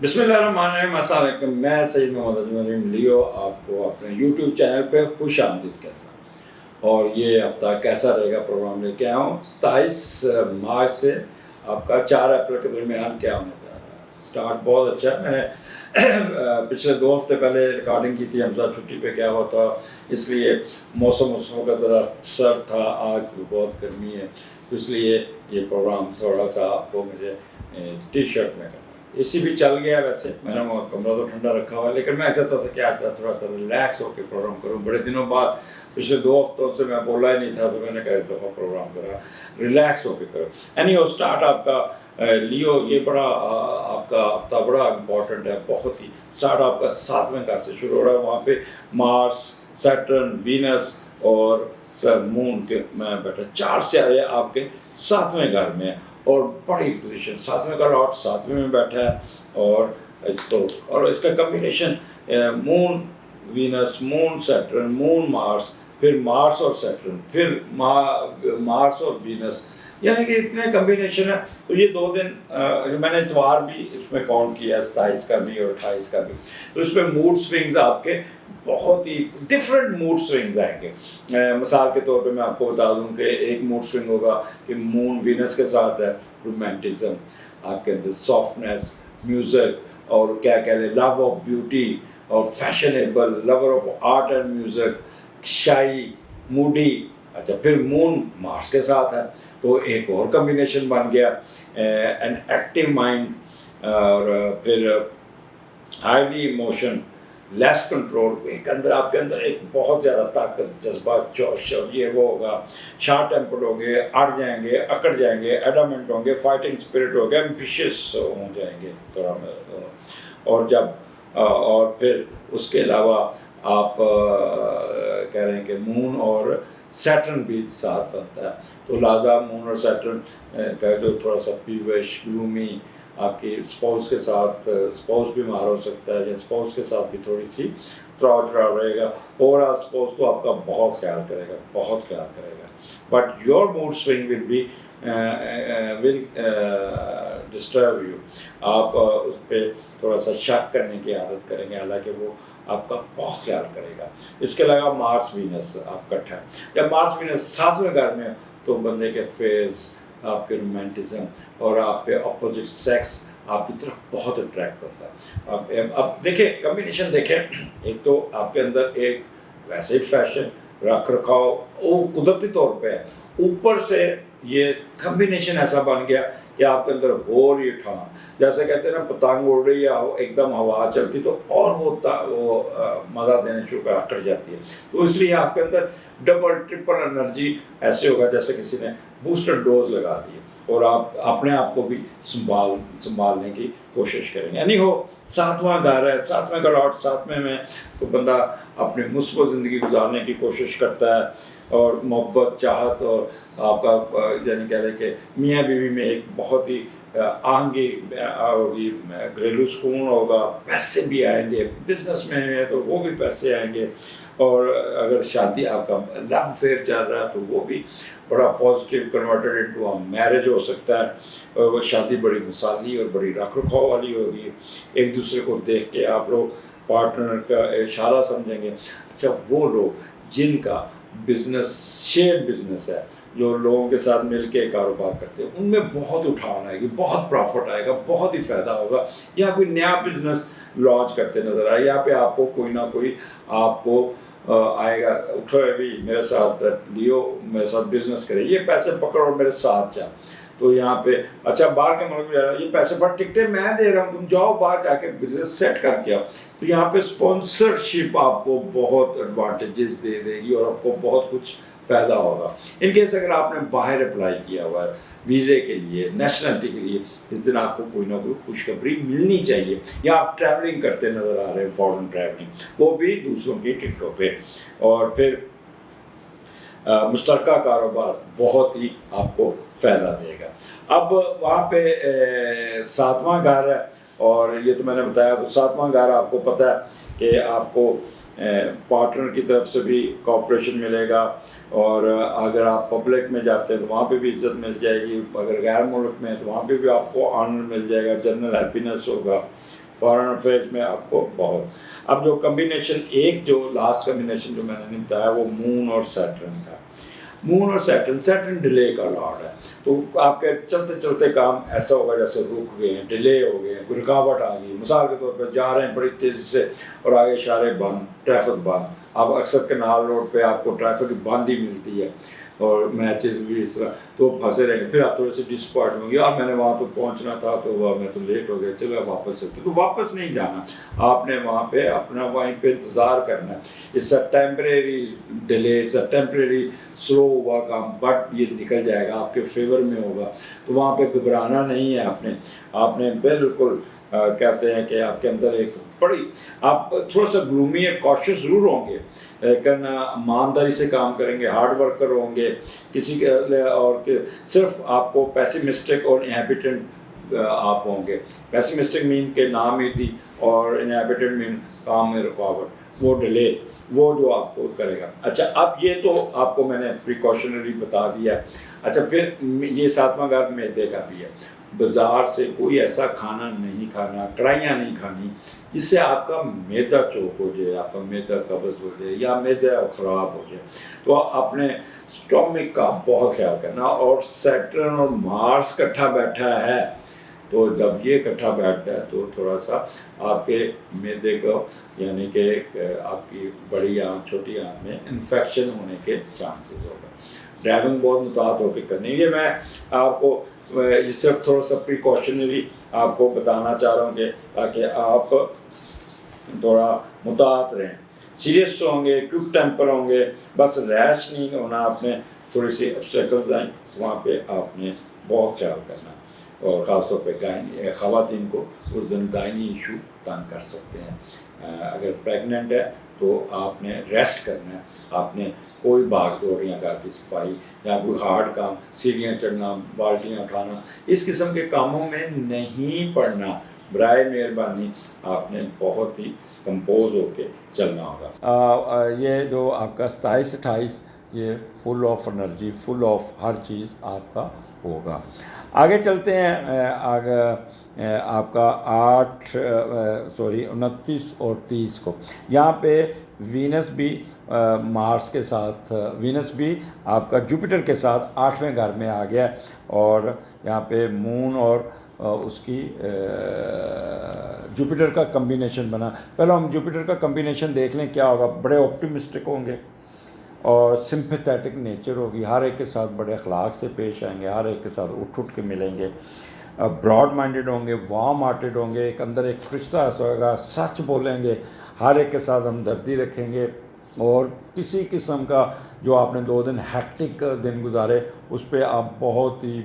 बिस्मिल्लाहिर्रहमानिर्रहीम, अस्सलाम वालेकुम। मैं सैयद मोहम्मद अजमल लियो आपको अपने यूट्यूब चैनल पे खुश आमदीद कहता हूँ। और ये हफ़्ता कैसा रहेगा प्रोग्राम लेके आया हूँ 27 मार्च से आपका 4 अप्रैल के दरमियान क्या होने जा रहा है। स्टार्ट बहुत अच्छा है। मैंने पिछले 2 हफ्ते पहले रिकॉर्डिंग की थी, हमजा छुट्टी पे गया हुआ था, इसलिए मौसम का ज़रा सर्द था, आज बहुत गर्मी है, तो इसलिए ये प्रोग्राम थोड़ा सा आपको मुझे टी शर्ट में करना। एसी भी चल गया, वैसे मैंने वो कमरा तो ठंडा रखा हुआ है, लेकिन मैं चाहता था कि आज थोड़ा सा रिलैक्स होकर प्रोग्राम करूं। बड़े दिनों बाद, पिछले 2 हफ्तों से मैं बोला ही नहीं था, तो मैंने कहा इस दफ़ा प्रोग्राम करा, रिलैक्स होकर करो। एनी स्टार्ट आपका लियो, ये बड़ा आपका हफ्ता बड़ा इम्पॉर्टेंट है, बहुत ही। स्टार्ट आपका 7वें घर से शुरू हो रहा है, वहाँ पे मार्स, सैटर्न, वीनस और मून के मैं बैठा, 4 सितारे आपके 7वें घर में है और बड़ी पोजीशन। 7वें का लॉर्ड 7वें में बैठा है और इसको, और इसका combination moon Venus, moon Saturn, moon Mars, फिर मार्स और सैटर्न, फिर मार्स और वीनस, यानी कि इतने कम्बिनेशन है। तो ये 2 दिन मैंने इतवार भी इसमें काउंट किया, 27 का भी और 28 का भी। तो इसमें मूड स्विंग्स आपके बहुत ही डिफरेंट मूड स्विंग्स आएंगे। मिसाल के तौर पे मैं आपको बता दूं कि एक मूड स्विंग होगा कि मून वीनस के साथ है, रोमांटिज्म, आपके अंदर सॉफ्टनेस, म्यूज़िक और क्या कह रहे, लव ऑफ ब्यूटी और fashionable, lover of art and music, शाई, मूडी। अच्छा, फिर मून मार्स के साथ है, तो एक और कम्बिनेशन बन गया, एन एक्टिव माइंड, और फिर हाईली इमोशन, लेस कंट्रोल। एक अंदर आपके अंदर एक बहुत ज़्यादा ताकत, जज्बा, जोश और ये वो होगा। शार्ट टेम्पर्ड होंगे, अड़ जाएंगे, अकड़ जाएंगे, एडामेंट होंगे, फाइटिंग स्पिरिट हो गए, एम्बिशियस हो जाएंगे थोड़ा। और जब और फिर उसके अलावा आप कह रहे हैं कि मून और सैटर्न भी साथ बनता है, तो लाजा मून और सैटर्न का जो थोड़ा सा पीविश, ग्लूमी, आपके स्पाउस के साथ, स्पाउस बीमार हो सकता है या स्पाउस के साथ भी थोड़ी सी त्राव चढ़ाव रहेगा। ओवरऑल स्पाउस तो आपका बहुत ख्याल करेगा, बहुत ख्याल करेगा, but your mood swing will disturb you. आप उस पर थोड़ा सा शक करने की आदत करेंगे, हालांकि वो आपका बहुत ख्याल करेगा। इसके अलावा मार्स वीनस आप इकट्ठा है, जब मार्स वीनस 7वें घर में तो बंदे के फेस, आपके रोमांटिज्म और आप पे अपोजिट सेक्स आपकी तरफ बहुत अट्रैक्ट करता है। अब देखें कम्बिनेशन, देखें, एक तो आपके अंदर एक वैसे फैशन, रख रखाव वो कुदरती तौर पे है, ऊपर से ये कम्बिनेशन ऐसा बन गया कि आपके अंदर हो रही ठान, जैसे कहते हैं ना पतंग उड़ रही या एकदम हवा चलती, तो और वो मज़ा देने शुरू कर जाती है। तो इसलिए आपके अंदर डबल ट्रिपल एनर्जी ऐसे होगा जैसे किसी ने बूस्टर डोज लगा दी और आप अपने आप को भी संभालने की कोशिश करेंगे। यानी हो 7वां घर है, 7वें का लॉर्ड 7वें में, तो बंदा अपनी मुस्बत ज़िंदगी गुजारने की कोशिश करता है और मोहब्बत, चाहत और आपका यानी कह रहे कि मियाँ बीवी में एक बहुत ही आहंगी होगी, घरेलू सुकून होगा, पैसे भी आएंगे, बिजनेस में है तो वो भी पैसे आएंगे, और अगर शादी आपका लव अफेयर चल रहा है तो वो भी बड़ा positive converted into a marriage हो सकता है, और वो शादी बड़ी मिसाली और बड़ी रख रखाव वाली होगी। एक दूसरे को देख के आप लोग पार्टनर का इशारा समझेंगे। अच्छा, वो लोग जिनका बिजनेस शेयर बिजनेस है, जो लोगों के साथ मिलके कारोबार करते हैं, उनमें बहुत उठान आएगी, बहुत प्रॉफिट आएगा, बहुत ही फ़ायदा होगा। या कोई नया बिजनेस लॉन्च करते नज़र आए, यहाँ पे आपको कोई ना कोई आपको आएगा, उठो अभी मेरे साथ लियो, मेरे साथ बिजनेस करे, ये पैसे पकड़ो और मेरे साथ जा। तो यहाँ पे अच्छा बाहर के मुल्क में जा रहा है, ये पैसे पर टिकटें मैं दे रहा हूँ, तुम जाओ बाहर जाके बिजनेस सेट करके आओ। तो यहाँ पे स्पॉन्सरशिप आपको बहुत एडवांटेजेस दे देगी और आपको बहुत कुछ फ़ायदा होगा। इन केस अगर आपने बाहर अप्लाई किया हुआ है वीज़े के लिए, नेशनलिटी के लिए, इस दिन आपको कोई ना कोई खुशखबरी मिलनी चाहिए। या आप ट्रैवलिंग करते नज़र आ रहे हैं, फॉरेन ट्रैवलिंग, वो भी दूसरों की टिकटों पे। और फिर मुश्तरका कारोबार बहुत ही आपको फ़ायदा देगा। अब वहाँ पे 7वां घर है, और ये तो मैंने बताया, तो 7वां घर आपको पता है कि आपको पार्टनर की तरफ से भी कॉपरेशन मिलेगा, और अगर आप पब्लिक में जाते हैं तो वहाँ पे भी इज्जत मिल जाएगी, अगर गैर मुल्क में है तो वहाँ पे भी आपको ऑनर मिल जाएगा, जनरल हैप्पीनेस होगा। फॉरेन अफेयर्स में आपको बहुत। अब जो कम्बिनेशन, एक जो लास्ट कम्बिनेशन जो मैंने नहीं बताया वो मून और सैटर्न का। मून और सैटर्न डिले का लॉर्ड है, तो आपके चलते चलते काम ऐसा होगा जैसे रुक गए हैं, डिले हो गए हैं, कोई रुकावट आ गई। मिसाल के तौर पर जा रहे हैं बड़ी तेज़ी से और आगे इशारे बंद, ट्रैफिक बंद। अब अक्सर कनाल रोड पे आपको ट्रैफिक बंद ही मिलती है और मैचेस भी इस तरह, तो फंसे रहेंगे। फिर आप थोड़े से डिसअपॉइंट होंगे, यार मैंने वहाँ तो पहुँचना था, तो वह मैं तो लेट हो गया, चलो वापस चलते। तो वापस नहीं जाना, आपने वहाँ पे अपना वहीं पे इंतज़ार करना है। It's a temporary delay, it's a temporary slow हुआ काम, बट ये निकल जाएगा, आपके फेवर में होगा। तो वहाँ पे घबराना नहीं है आपने बिल्कुल कहते हैं कि आपके अंदर एक बड़ी, आप थोड़ा सा ग्लूमी और कॉशियस ज़रूर होंगे, लेकिन ईमानदारी से काम करेंगे, हार्ड वर्कर होंगे। किसी के और सिर्फ आपको पेसिमिस्टिक और इनहेबिटेंट आप होंगे। पेसिमिस्टिक मीन के नाम ही थी, और इनहेबिटेंट मीन काम में रुकावट, वो डिले, वो जो आपको करेगा। अच्छा, अब ये तो आपको मैंने प्रिकॉशनरी बता दिया। अच्छा, फिर ये 7वां घर मैदे का भी है। बाज़ार से कोई ऐसा खाना नहीं खाना, कढ़ाइयाँ नहीं खानी जिससे आपका मैदा चौक हो जाए, आपका मैदा कब्ज़ हो जाए या मैदा ख़राब हो जाए। तो अपने स्टोमिक का बहुत ख्याल करना। और सैटर्न और मार्स इकट्ठा बैठा है, तो जब ये इकट्ठा बैठता है तो थोड़ा सा आपके मैदे को, यानी कि आपकी बड़ी आँत छोटी आँत में इन्फेक्शन होने के चांसेस होगा। ड्राइविंग बहुत मुताहत होकर करनी। ये मैं आपको सिर्फ थोड़ा सा प्रिकॉशनरी आपको बताना चाह रहा हूँ कि ताकि आप थोड़ा मुताहत रहें। सीरियस होंगे, क्विक टेम्पर होंगे, बस रैश नहीं होना, आपने थोड़ी सी ऑब्स्टेकल्स आए वहाँ पे आपने बहुत ख्याल करना। और ख़ासतौर पे गायनी ख़वातीन को उस दिन गायनी इशू तंग कर सकते हैं। अगर प्रेग्नेंट है तो आपने रेस्ट करना है, आपने कोई भाग दौड़ या घर की सफाई या कोई हार्ड काम, सीढ़ियाँ चढ़ना, बाल्टियाँ उठाना, इस किस्म के कामों में नहीं पड़ना। बराए मेहरबानी आपने बहुत ही कंपोज होके चलना होगा। ये जो आपका 27-28, ये full of energy, full of हर चीज़ आपका होगा। आगे चलते हैं। आगे आपका 29 और 30 को यहाँ पे वीनस भी मार्स के साथ, वीनस भी आपका जुपिटर के साथ 8वें घर में आ गया। और यहाँ पे मून और उसकी जुपिटर का कम्बिनेशन बना। पहले हम जुपिटर का कम्बिनेशन देख लें क्या होगा। बड़े ऑप्टिमिस्टिक होंगे और सिंपैथेटिक नेचर होगी, हर एक के साथ बड़े अखलाक से पेश आएंगे, हर एक के साथ उठ के मिलेंगे। ब्रॉड माइंडेड होंगे, वार्म हार्टेड होंगे, एक अंदर एक फरिश्ता होगा, सच बोलेंगे, हर एक के साथ हमदर्दी रखेंगे। और किसी किस्म का जो आपने 2 दिन हैक्टिक दिन गुजारे, उस पर आप बहुत ही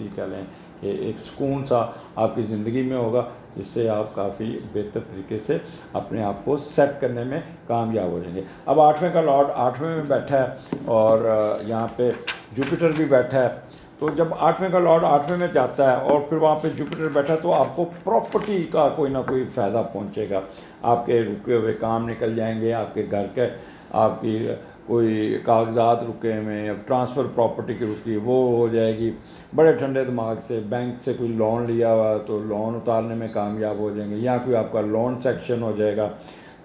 कह लें कि एक सुकून सा आपकी ज़िंदगी में होगा, जिससे आप काफ़ी बेहतर तरीके से अपने आप को सेट करने में कामयाब हो जाएंगे। अब 8वें का लॉर्ड 8वें में बैठा है और यहाँ पे जुपिटर भी बैठा है। तो जब 8वें का लॉर्ड 8वें में जाता है और फिर वहाँ पे जुपिटर बैठा है, तो आपको प्रॉपर्टी का कोई ना कोई फ़ायदा पहुँचेगा। आपके रुके हुए काम निकल जाएंगे, आपके घर के, आपकी कोई कागजात रुके हुए, अब ट्रांसफ़र प्रॉपर्टी की रुकी वो हो जाएगी। बड़े ठंडे दिमाग से बैंक से कोई लोन लिया हुआ तो लोन उतारने में कामयाब हो जाएंगे, या कोई आपका लोन सेक्शन हो जाएगा।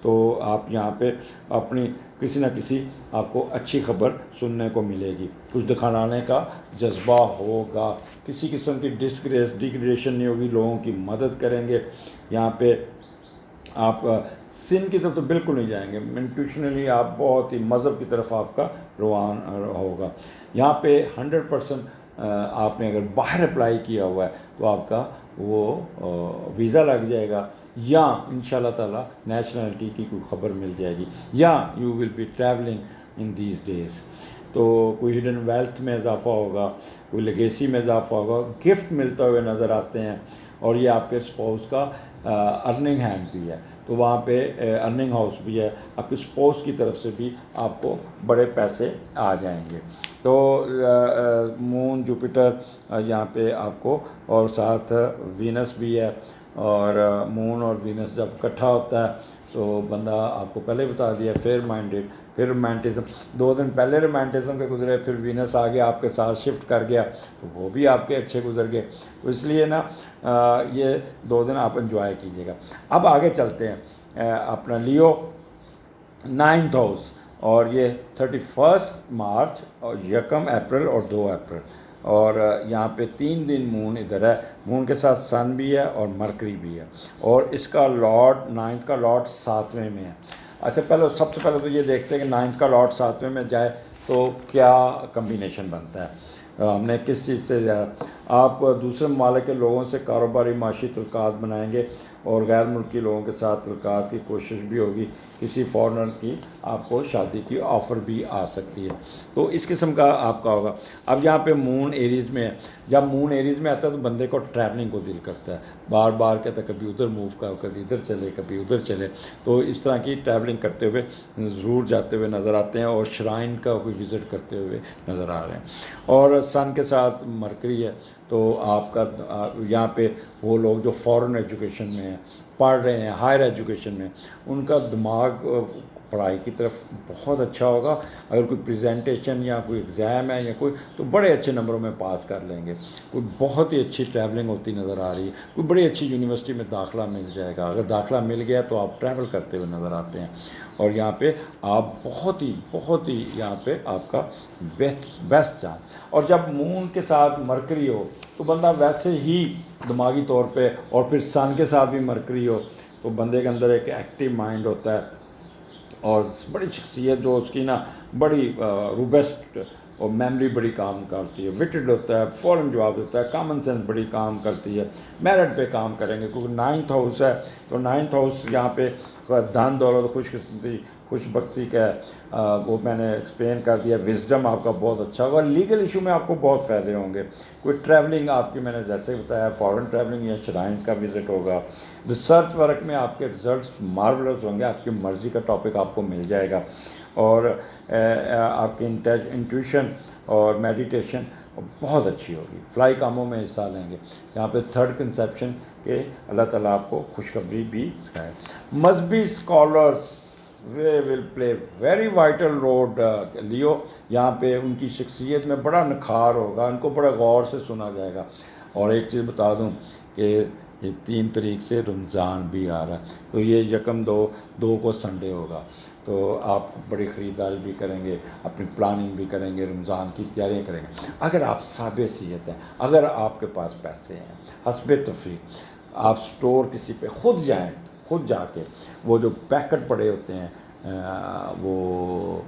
तो आप यहाँ पे अपनी किसी न किसी आपको अच्छी खबर सुनने को मिलेगी, कुछ दिखाने का जज्बा होगा, किसी किस्म की डिग्रेडेशन नहीं होगी, लोगों की मदद करेंगे। यहाँ पे आप सिन की तरफ तो बिल्कुल नहीं जाएंगे, इंट्यूशनली आप बहुत ही मज़हब की तरफ आपका रवान होगा। यहाँ पे 100% आपने अगर बाहर अप्लाई किया हुआ है तो आपका वो वीज़ा लग जाएगा, या इंशाल्लाह ताला नेशनलिटी की कोई ख़बर मिल जाएगी, या you will be travelling in these days. तो कोई हिडन वेल्थ में इजाफा होगा, कोई लेगेसी में इजाफा होगा, गिफ्ट मिलते हुए नज़र आते हैं। और ये आपके स्पाउस का अर्निंग हैंड भी है, तो वहाँ पे अर्निंग हाउस भी है, आपके स्पाउस की तरफ से भी आपको बड़े पैसे आ जाएंगे। तो मून जुपिटर यहाँ पे आपको, और साथ वीनस भी है, और मून और वीनस जब इकट्ठा होता है तो बंदा, आपको पहले बता दिया, फेयर माइंडेड, फिर रोमांटिज़म, 2 दिन पहले रोमांटिज़म के गुजरे, फिर वीनस आगे आपके साथ शिफ्ट कर गया तो वो भी आपके अच्छे गुजर गए। तो इसलिए ना ये 2 दिन आप इंजॉय कीजिएगा। अब आगे चलते हैं, अपना लियो 9th हाउस, और ये 31 मार्च और 1 अप्रैल और 2 अप्रैल, और यहाँ पे 3 दिन मून इधर है, मून के साथ सन भी है और मरकरी भी है, और इसका लॉर्ड 9th का लॉर्ड 7वें में है। अच्छा, सबसे पहले तो ये देखते हैं कि 9th का लॉर्ड 7वें में जाए तो क्या कम्बिनेशन बनता है। हमने किस चीज़ से ज़्यादा, आप दूसरे ममालिक के लोगों से कारोबारी माशी तल्लुकात बनाएंगे और गैर मुल्की लोगों के साथ तल्लुकात की कोशिश भी होगी, किसी फॉरेनर की आपको शादी की ऑफ़र भी आ सकती है, तो इस किस्म का आपका होगा। अब यहाँ पे मून एरीज़ में है, जब मून एरीज़ में आता है तो बंदे को ट्रैवलिंग को दिल करता है, बार बार कहता है कभी उधर मूव कर, कभी इधर चले, कभी उधर चले, तो इस तरह की ट्रैवलिंग करते हुए ज़रूर जाते हुए नज़र आते हैं, और श्राइन का कोई विज़िट करते हुए नज़र आ रहे हैं। और सन के साथ मरकरी है, तो आपका यहाँ पे वो लोग जो फॉरेन एजुकेशन में हैं, पढ़ रहे हैं, हायर एजुकेशन में, उनका दिमाग पढ़ाई की तरफ बहुत अच्छा होगा। अगर कोई प्रेजेंटेशन या कोई एग्ज़ाम है या कोई, तो बड़े अच्छे नंबरों में पास कर लेंगे। कोई बहुत ही अच्छी ट्रैवलिंग होती नज़र आ रही है, कोई बड़ी अच्छी यूनिवर्सिटी में दाखिला मिल जाएगा, अगर दाखिला मिल गया तो आप ट्रैवल करते हुए नज़र आते हैं, और यहाँ पे आप बहुत ही यहाँ पे आपका बेस्ट चांस। और जब मून के साथ मरकरी हो तो बंदा वैसे ही दिमागी तौर पे, और फिर सन के साथ भी मरकरी हो तो बंदे के अंदर एक एक्टिव माइंड होता है, और बड़ी शख्सियत जो उसकी ना बड़ी रोबस्ट, और मेमोरी बड़ी काम करती है, विटेड होता है, फ़ौरन जवाब देता है, कॉमन सेंस बड़ी काम करती है, मेरिट पे काम करेंगे, क्योंकि 9th हाउस है, तो 9th हाउस यहाँ पे धन दौलत खुशकिस्मती खुशबख्ती का है, वो मैंने एक्सप्लेन कर दिया। विजडम आपका बहुत अच्छा होगा, लीगल इशू में आपको बहुत फ़ायदे होंगे, कोई ट्रैवलिंग आपकी मैंने जैसे बताया फॉरेन ट्रैवलिंग या श्राइन्स का विज़िट होगा। रिसर्च वर्क में आपके रिजल्ट्स मार्वलस होंगे, आपकी मर्ज़ी का टॉपिक आपको मिल जाएगा, और आपकी इंट्यूशन और मेडिटेशन बहुत अच्छी होगी, फ्लाई कामों में हिस्सा लेंगे। यहाँ पे 3rd कंसेप्शन के अल्लाह ताला आपको खुशखबरी भी सिखाए। मजहबी scholars we will play very vital role Leo, यहाँ पे उनकी शख्सियत में बड़ा निखार होगा, उनको बड़ा गौर से सुना जाएगा। और एक चीज़ बता दूँ कि ये 3 तारीख से रमज़ान भी आ रहा है, तो ये 1/2 को संडे होगा, तो आप बड़ी ख़रीदारी भी करेंगे, अपनी प्लानिंग भी करेंगे, रमज़ान की तैयारियां करेंगे। अगर आप साबित सीयत हैं, अगर आपके पास पैसे हैं, हस्बे तौफीक आप स्टोर किसी पे खुद जाएं, खुद जाके वो जो पैकेट पड़े होते हैं, वो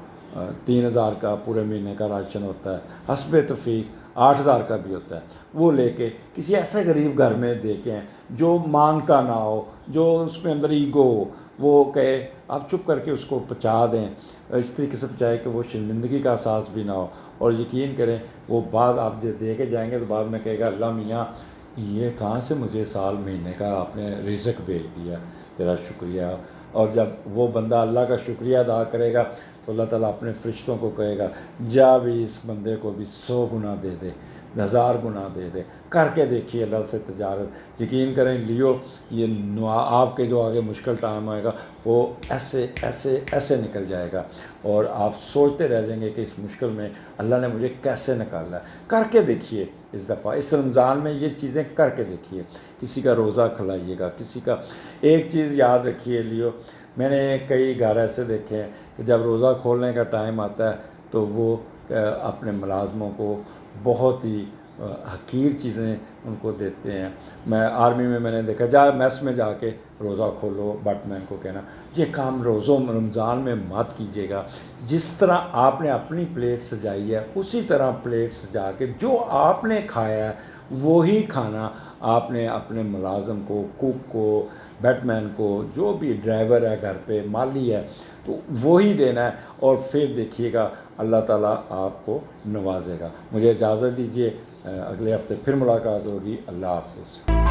3000 का पूरे महीने का राशन होता है, हस्बे तौफीक 8000 का भी होता है, वो लेके किसी ऐसे गरीब घर में देखें जो मांगता ना हो, जो उसमें अंदर ईगो हो, वो कहे, आप चुप करके उसको पहुँचा दें, इस तरीके से पहुँचाए कि वो शर्मिंदगी का एहसास भी ना हो। और यकीन करें वो बाद आप जो दे के जाएंगे तो बाद में कहेगा अल्लाह मियाँ ये कहाँ से मुझे साल महीने का आपने रिज़्क भेज दिया, तेरा शुक्रिया। और जब वो बंदा अल्लाह का शुक्रिया अदा करेगा तो अल्लाह ताला अपने फरिश्तों को कहेगा जा भी इस बंदे को भी 100 गुना दे दे, 1000 गुना दे दे, करके देखिए अल्लाह से तजारत। यकीन करें लियो, ये आपके जो आगे मुश्किल टाइम आएगा वो ऐसे ऐसे ऐसे निकल जाएगा, और आप सोचते रह जाएंगे कि इस मुश्किल में अल्लाह ने मुझे कैसे निकाला है। करके देखिए, इस दफ़ा इस रमज़ान में ये चीज़ें करके देखिए। किसी का रोज़ा खिलाइएगा, किसी का, एक चीज़ याद रखिए लियो, मैंने कई घर ऐसे देखे हैं कि जब रोज़ा खोलने का टाइम आता है तो वो अपने मुलाजमों को बहुत ही हकीर चीज़ें उनको देते हैं। मैं आर्मी में मैंने देखा, जा मैस में जाके रोज़ा खोलो, बट मैं उनको कहना ये काम रोज़ों रमज़ान में मत कीजिएगा। जिस तरह आपने अपनी प्लेट सजाई है उसी तरह प्लेट सजा के जो आपने खाया है वही खाना आपने अपने मुलाजम को, कुक को, बैटमैन को, जो भी ड्राइवर है घर पे, माली है, तो वही देना है। और फिर देखिएगा अल्लाह ताला आपको नवाजेगा। मुझे इजाज़त दीजिए, अगले हफ्ते फिर मुलाकात होगी। अल्लाह हाफ़िज़।